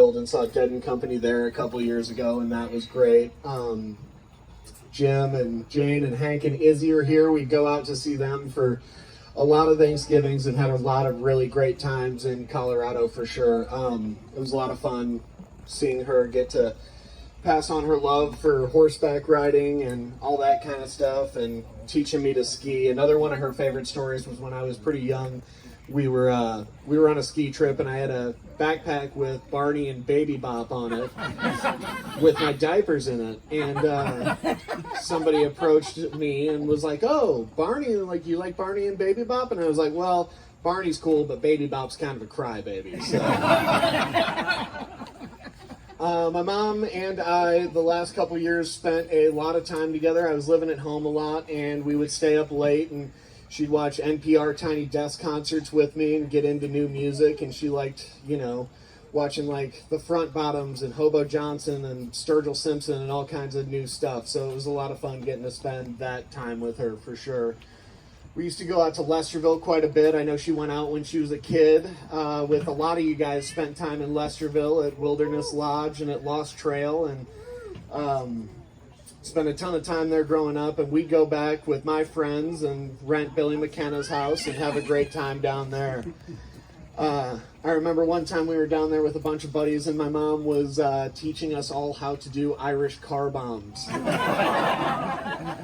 and saw Dead and Company there a couple years ago, and that was great. Jim and Jane and Hank and Izzy are here. We go out to see them for a lot of Thanksgivings and had a lot of really great times in Colorado for sure. It was a lot of fun seeing her get to pass on her love for horseback riding and all that kind of stuff, and teaching me to ski. Another one of her favorite stories was when I was pretty young. We were on a ski trip, and I had a backpack with Barney and Baby Bop on it with my diapers in it, and somebody approached me and was like, "Oh, Barney, like, you like Barney and Baby Bop?" And I was like, "Well, Barney's cool, but Baby Bop's kind of a crybaby." So my mom and I, the last couple years, spent a lot of time together. I was living at home a lot, and we would stay up late, and she'd watch NPR Tiny Desk concerts with me and get into new music, and she liked, watching like the Front Bottoms and Hobo Johnson and Sturgill Simpson and all kinds of new stuff. So it was a lot of fun getting to spend that time with her for sure. We used to go out to Lesterville quite a bit. I know she went out when she was a kid with a lot of you guys, spent time in Lesterville at Wilderness Lodge and at Lost Trail, and spent a ton of time there growing up. And we'd go back with my friends and rent Billy McKenna's house and have a great time down there. I remember one time we were down there with a bunch of buddies, and my mom was teaching us all how to do Irish car bombs.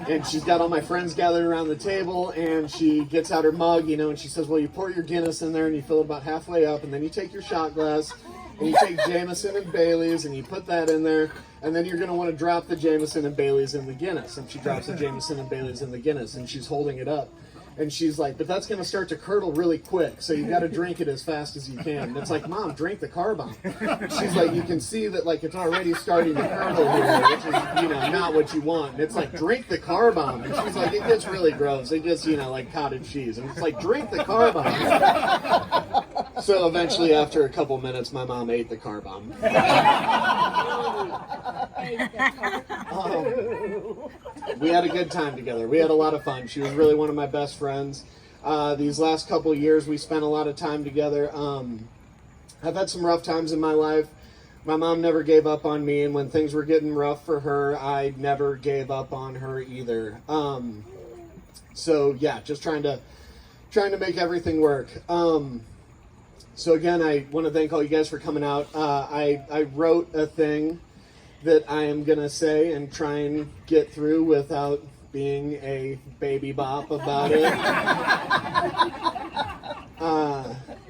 And she's got all my friends gathered around the table, and she gets out her mug, and she says, "Well, you pour your Guinness in there, and you fill it about halfway up, and then you take your shot glass, and you take Jameson and Bailey's, and you put that in there, and then you're going to want to drop the Jameson and Bailey's in the Guinness." And she drops the Jameson and Bailey's in the Guinness, and she's holding it up. And she's like, "But that's going to start to curdle really quick, so you got to drink it as fast as you can." And it's like, "Mom, drink the car bomb." She's like, "You can see that, like, it's already starting to curdle here, which is, not what you want." And it's like, "Drink the car bomb." And she's like, "It gets really gross. It gets, like cottage cheese." And it's like, "Drink the car bomb." So eventually, after a couple minutes, my mom ate the car bomb. We had a good time together. We had a lot of fun. She was really one of my best friends. These last couple of years, we spent a lot of time together. I've had some rough times in my life. My mom never gave up on me, and when things were getting rough for her, I never gave up on her either. So yeah, just trying to make everything work. So again, I want to thank all you guys for coming out. I wrote a thing that I am going to say and try and get through without being a baby bop about it.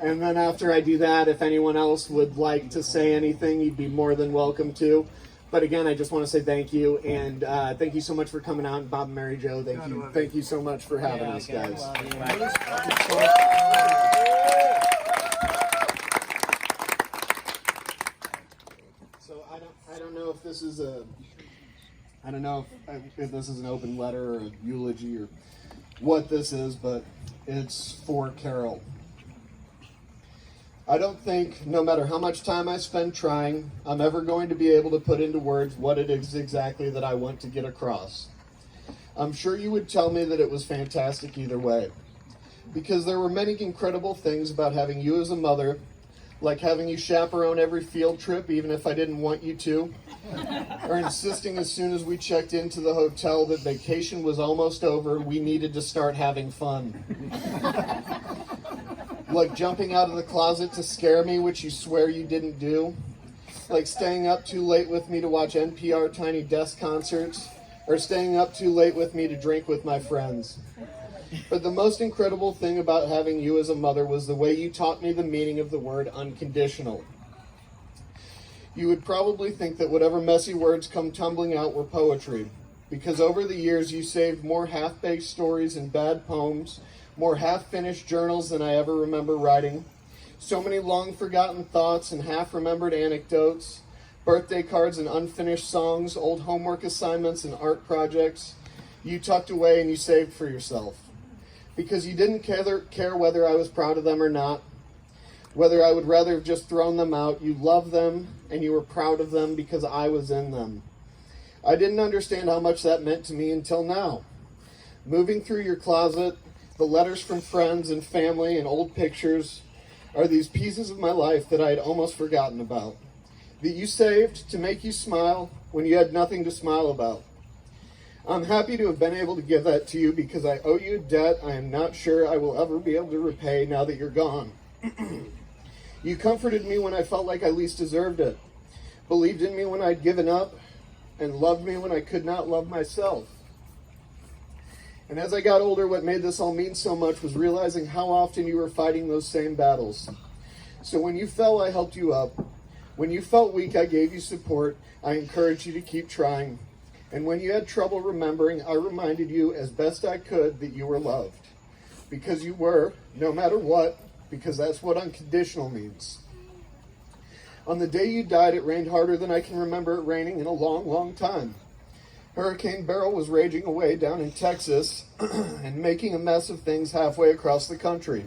And then after I do that, if anyone else would like to say anything, you'd be more than welcome to. But again, I just want to say thank you, and thank you so much for coming out. And Bob and Mary Jo, thank you so much for having us, guys. So I don't know if this is if this is an open letter or a eulogy or what this is, but it's for Carol. I don't think, no matter how much time I spend trying, I'm ever going to be able to put into words what it is exactly that I want to get across. I'm sure you would tell me that it was fantastic either way, because there were many incredible things about having you as a mother, like having you chaperone every field trip even if I didn't want you to, or insisting as soon as we checked into the hotel that vacation was almost over, we needed to start having fun. Like jumping out of the closet to scare me, which you swear you didn't do. Like staying up too late with me to watch NPR Tiny Desk concerts, or staying up too late with me to drink with my friends. But the most incredible thing about having you as a mother was the way you taught me the meaning of the word unconditional. You would probably think that whatever messy words come tumbling out were poetry, because over the years you saved more half-baked stories and bad poems, more half-finished journals than I ever remember writing, so many long-forgotten thoughts and half-remembered anecdotes, birthday cards and unfinished songs, old homework assignments and art projects, you tucked away and you saved for yourself. Because you didn't care whether I was proud of them or not, whether I would rather have just thrown them out. You loved them and you were proud of them because I was in them. I didn't understand how much that meant to me until now. Moving through your closet, the letters from friends and family and old pictures are these pieces of my life that I had almost forgotten about. that you saved to make you smile when you had nothing to smile about. I'm happy to have been able to give that to you because I owe you a debt I am not sure I will ever be able to repay now that you're gone. You comforted me when I felt like I least deserved it, believed in me when I'd given up, and loved me when I could not love myself. And as I got older, what made this all mean so much was realizing how often you were fighting those same battles. So when you fell, I helped you up. When you felt weak, I gave you support. I encouraged you to keep trying. And when you had trouble remembering, I reminded you as best I could that you were loved. Because you were, no matter what, because that's what unconditional means. On the day you died, it rained harder than I can remember it raining in a long, long time. Hurricane Beryl was raging away down in Texas and making a mess of things halfway across the country.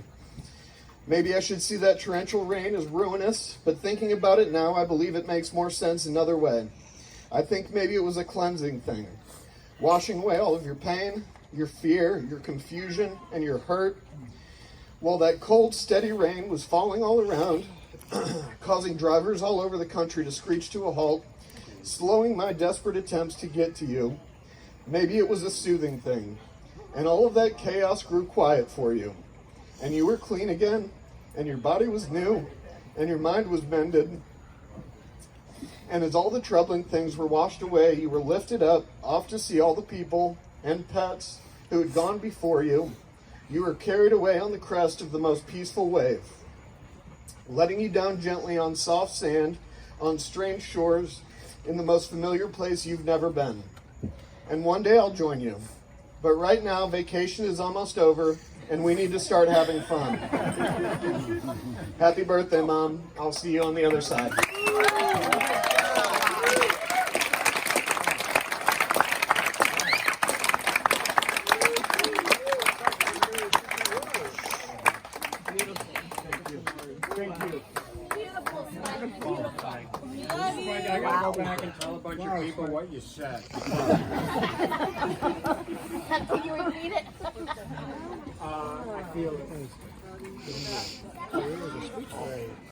Maybe I should see that torrential rain as ruinous, but thinking about it now, I believe it makes more sense another way. I think maybe it was a cleansing thing, washing away all of your pain, your fear, your confusion, and your hurt, while that cold, steady rain was falling all around, causing drivers all over the country to screech to a halt, slowing my desperate attempts to get to you. Maybe it was a soothing thing, and all of that chaos grew quiet for you, and you were clean again, and your body was new, and your mind was mended. And as all the troubling things were washed away, you were lifted up, off to see all the people and pets who had gone before you. You were carried away on the crest of the most peaceful wave, letting you down gently on soft sand, on strange shores, in the most familiar place you've never been. And one day I'll join you. But right now, vacation is almost over, and we need to start having fun. Happy birthday, Mom. I'll see you on the other side. I gotta go back and tell a bunch of people what you said.